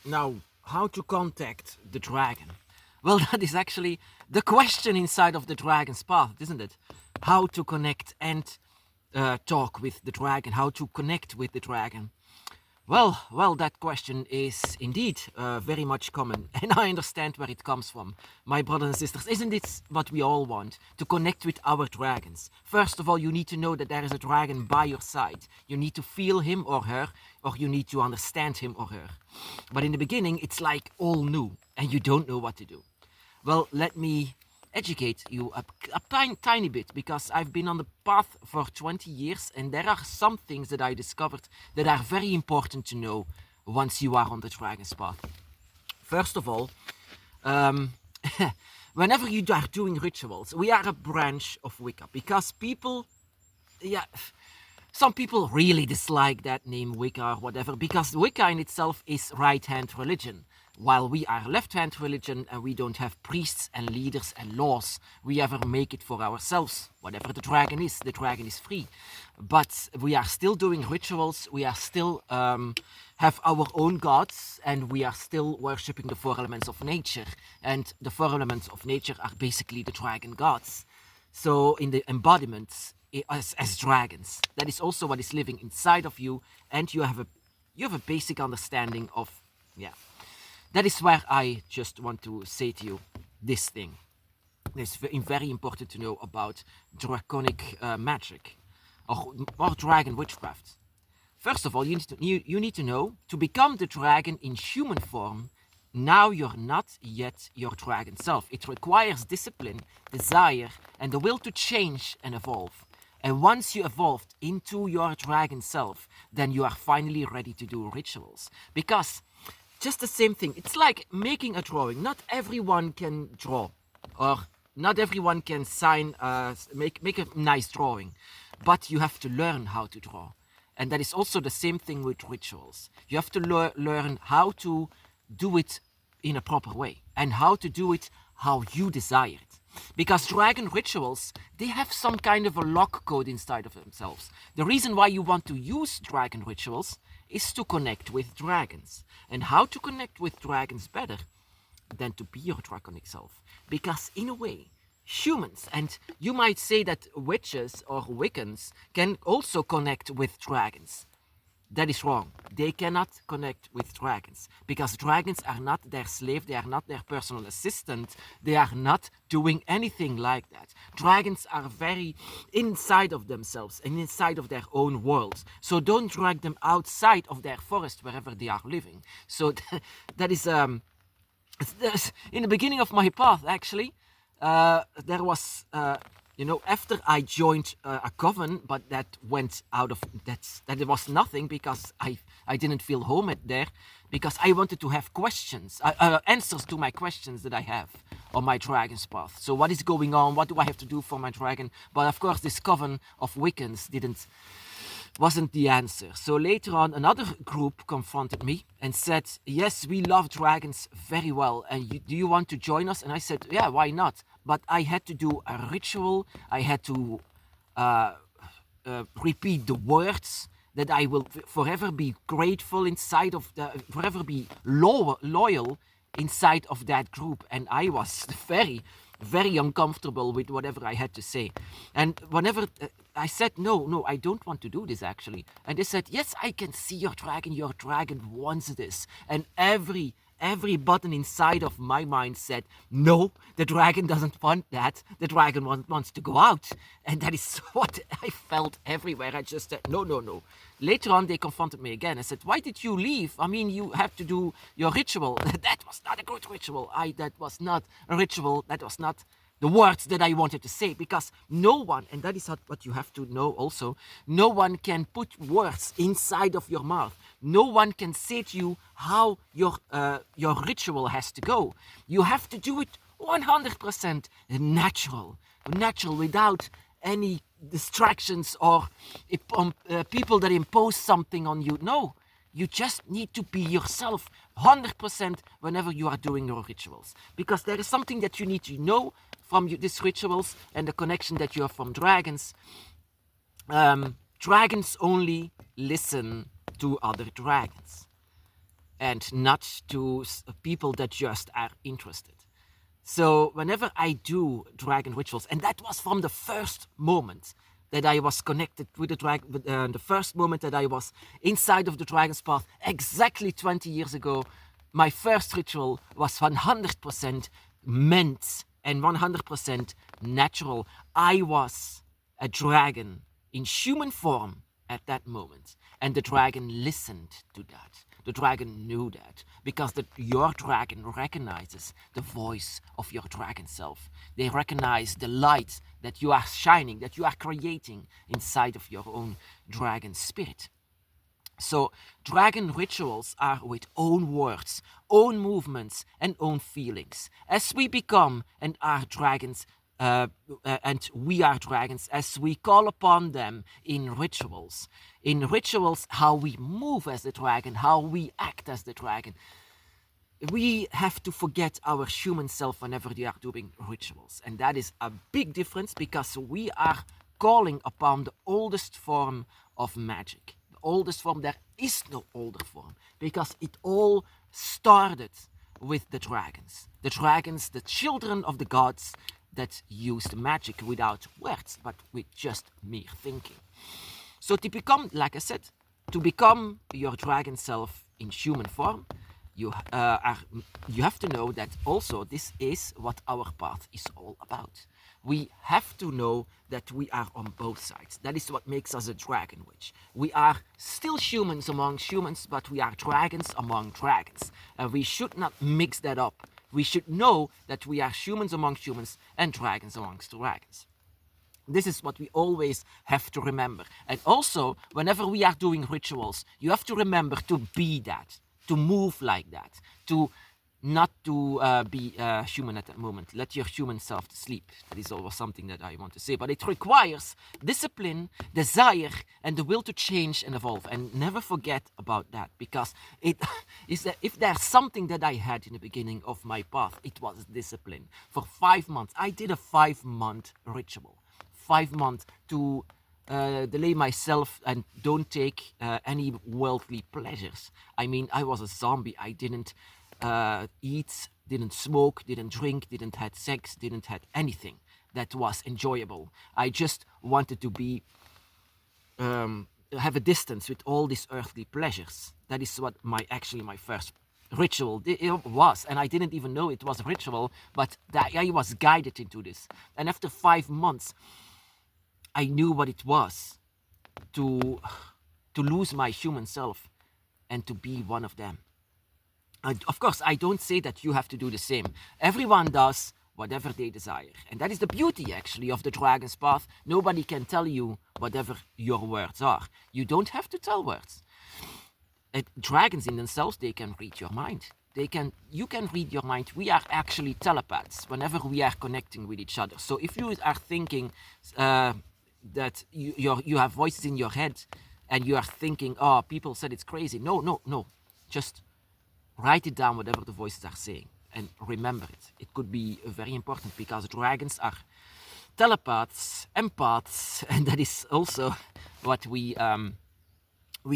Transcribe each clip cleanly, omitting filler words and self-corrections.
Now, how to contact the dragon? Well, that is actually the question inside of the dragon's path, isn't it? How to connect and talk with the dragon, how to connect with the dragon. Well, that question is indeed very much common, and I understand where it comes from. My brothers and sisters, isn't it what we all want? To connect with our dragons. First of all, you need to know that there is a dragon by your side. You need to feel him or her, or you need to understand him or her. But in the beginning, it's like all new, and you don't know what to do. Well, let me educate you a tiny bit, because I've been on the path for 20 years and there are some things that I discovered that are very important to know once you are on the dragon's path. First of all, whenever you are doing rituals, we are a branch of Wicca, because some people really dislike that name Wicca or whatever, because Wicca in itself is right-hand religion. While we are left-hand religion and we don't have priests and leaders and laws, we ever make it for ourselves. Whatever the dragon is free. But we are still doing rituals, we are still have our own gods, and we are still worshipping the four elements of nature. And the four elements of nature are basically the dragon gods. So in the embodiments as dragons, that is also what is living inside of you, and you have a basic understanding of, That is where I just want to say to you this thing. It's very important to know about draconic magic or dragon witchcraft. First of all, you need to know, to become the dragon in human form, now you're not yet your dragon self. It requires discipline, desire, and the will to change and evolve. And once you evolved into your dragon self, then you are finally ready to do rituals. Because just the same thing. It's like making a drawing. Not everyone can draw, or not everyone can make a nice drawing, but you have to learn how to draw. And that is also the same thing with rituals. You have to learn how to do it in a proper way, and how to do it how you desire it. Because dragon rituals, they have some kind of a lock code inside of themselves. The reason why you want to use dragon rituals is to connect with dragons. And how to connect with dragons better than to be your draconic self? Because in a way, humans, and you might say that witches or Wiccans can also connect with dragons. That is wrong. They cannot connect with dragons, because dragons are not their slave, they are not their personal assistant, they are not doing anything like that. Dragons are very inside of themselves and inside of their own worlds. So don't drag them outside of their forest wherever they are living. So that is in the beginning of my path, actually, there was after I joined a coven, but that went out of that it was nothing, because I didn't feel home there, because I wanted to have questions, answers to my questions that I have on my dragon's path. So what is going on? What do I have to do for my dragon? But of course, this coven of Wiccans wasn't the answer. So later on, another group confronted me and said, yes, we love dragons very well, and do you want to join us? And I said, yeah, why not? But I had to do a ritual. I had to repeat the words that I will forever be grateful forever be loyal inside of that group. And I was very, very uncomfortable with whatever I had to say. And whenever I said, no, I don't want to do this actually. And they said, yes, I can see your dragon wants this. And every button inside of my mind said, no, the dragon doesn't want that. The dragon wants to go out. And that is what I felt everywhere. I just said, no. Later on, they confronted me again. I said, why did you leave? I mean, you have to do your ritual. That was not a good ritual. That was not a ritual. That was not the words that I wanted to say, because no one, and that is what you have to know also, no one can put words inside of your mouth. No one can say to you how your ritual has to go. You have to do it 100% natural, without any distractions or people that impose something on you. No, you just need to be yourself 100% whenever you are doing your rituals, because there is something that you need to know from these rituals and the connection that you have from dragons. Dragons only listen to other dragons. and not to people that just are interested. So whenever I do dragon rituals, and that was from the first moment that I was connected with the dragon, the first moment that I was inside of the dragon's path, exactly 20 years ago, my first ritual was 100% meant and 100% natural. I was a dragon in human form at that moment, and the dragon listened to that. The dragon knew that because your dragon recognizes the voice of your dragon self. They recognize the light that you are shining, that you are creating inside of your own dragon spirit. So dragon rituals are with own words, own movements, and own feelings. As we become and are dragons, and we are dragons, as we call upon them in rituals, how we move as the dragon, how we act as the dragon, we have to forget our human self whenever we are doing rituals. And that is a big difference because we are calling upon the oldest form of magic. The oldest form, there is no older form because it all started with the dragons. The dragons, the children of the gods that used magic without words, but with just mere thinking. So to become, like I said, to become your dragon self in human form, you have to know that also this is what our path is all about. We have to know that we are on both sides. That is what makes us a dragon witch. We are still humans among humans, but we are dragons among dragons. And we should not mix that up. We should know that we are humans among humans and dragons amongst dragons. This is what we always have to remember. And also, whenever we are doing rituals, you have to remember to be that, to move like that, to not to be human at that moment. Let your human self sleep. That is always something that I want to say. But it requires discipline, desire, and the will to change and evolve. And never forget about that, because it is that if there's something that I had in the beginning of my path, it was discipline. For 5 months, I did a 5-month ritual. 5 months to delay myself and don't take any worldly pleasures. I mean, I was a zombie. I didn't eat, didn't smoke, didn't drink, didn't have sex, didn't have anything that was enjoyable. I just wanted to be have a distance with all these earthly pleasures. That is what my first ritual it was, and I didn't even know it was a ritual, but that I was guided into this. And after 5 months, I knew what it was to lose my human self and to be one of them. And of course, I don't say that you have to do the same. Everyone does whatever they desire. And that is the beauty, actually, of the dragon's path. Nobody can tell you whatever your words are. You don't have to tell words. Dragons in themselves, they can read your mind. You can read your mind. We are actually telepaths whenever we are connecting with each other. So if you are thinking that you have voices in your head and you are thinking, oh, people said it's crazy. No. Just write it down, whatever the voices are saying, and remember it. It could be very important because dragons are telepaths, empaths, and that is also what we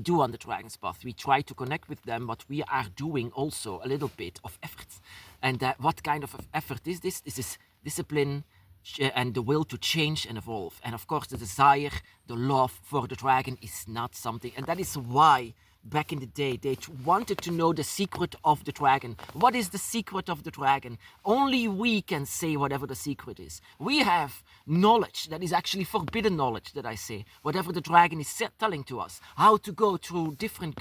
do on the dragon's path. We try to connect with them, but we are doing also a little bit of effort. And what kind of effort is this? This is discipline and the will to change and evolve. And of course, the desire, the love for the dragon is not something. And that is why back in the day, they wanted to know the secret of the dragon. What is the secret of the dragon? Only we can say whatever the secret is. We have knowledge that is actually forbidden knowledge, that I say. Whatever the dragon is telling to us. How to go through different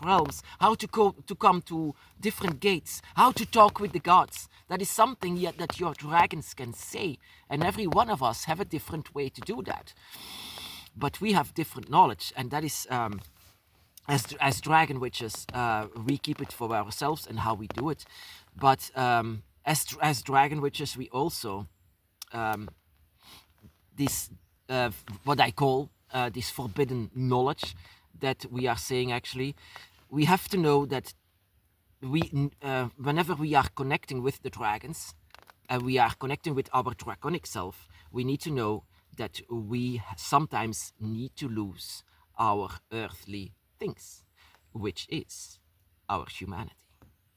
realms. How to come to different gates. How to talk with the gods. That is something yet that your dragons can say. And every one of us have a different way to do that. But we have different knowledge, and that is... As dragon witches, we keep it for ourselves and how we do it. But as dragon witches, we also this what I call this forbidden knowledge that we are saying. Actually, we have to know that whenever we are connecting with the dragons and we are connecting with our draconic self, we need to know that we sometimes need to lose our earthly things, which is our humanity.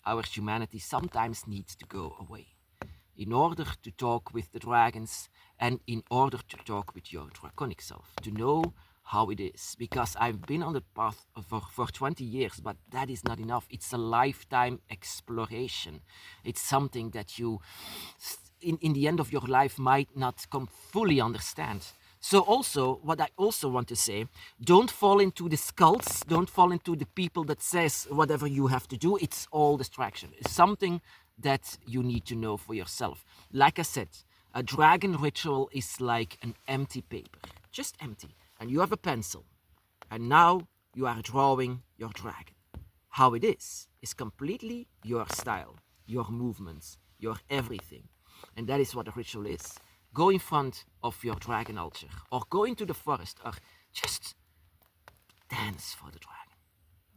Our humanity sometimes needs to go away in order to talk with the dragons and in order to talk with your draconic self, to know how it is. Because I've been on the path for 20 years, but that is not enough. It's a lifetime exploration. It's something that you, in the end of your life, might not fully understand. So also, what I also want to say, don't fall into the cults, don't fall into the people that says whatever you have to do, it's all distraction. It's something that you need to know for yourself. Like I said, a dragon ritual is like an empty paper, just empty. And you have a pencil, and now you are drawing your dragon. How it is completely your style, your movements, your everything. And that is what a ritual is. Go in front of your dragon altar, or go into the forest, or just dance for the dragon.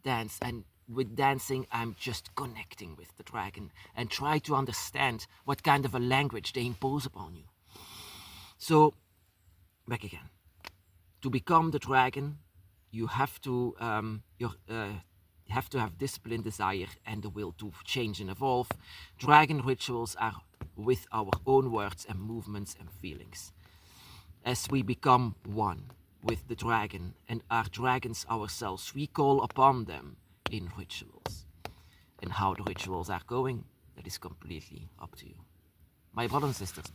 Dance, and with dancing, I'm just connecting with the dragon and try to understand what kind of a language they impose upon you. So, back again. To become the dragon, you have to have discipline, desire, and the will to change and evolve. Dragon rituals are with our own words and movements and feelings. As we become one with the dragon and are dragons ourselves, we call upon them in rituals. And how the rituals are going, that is completely up to you. My brothers and sisters,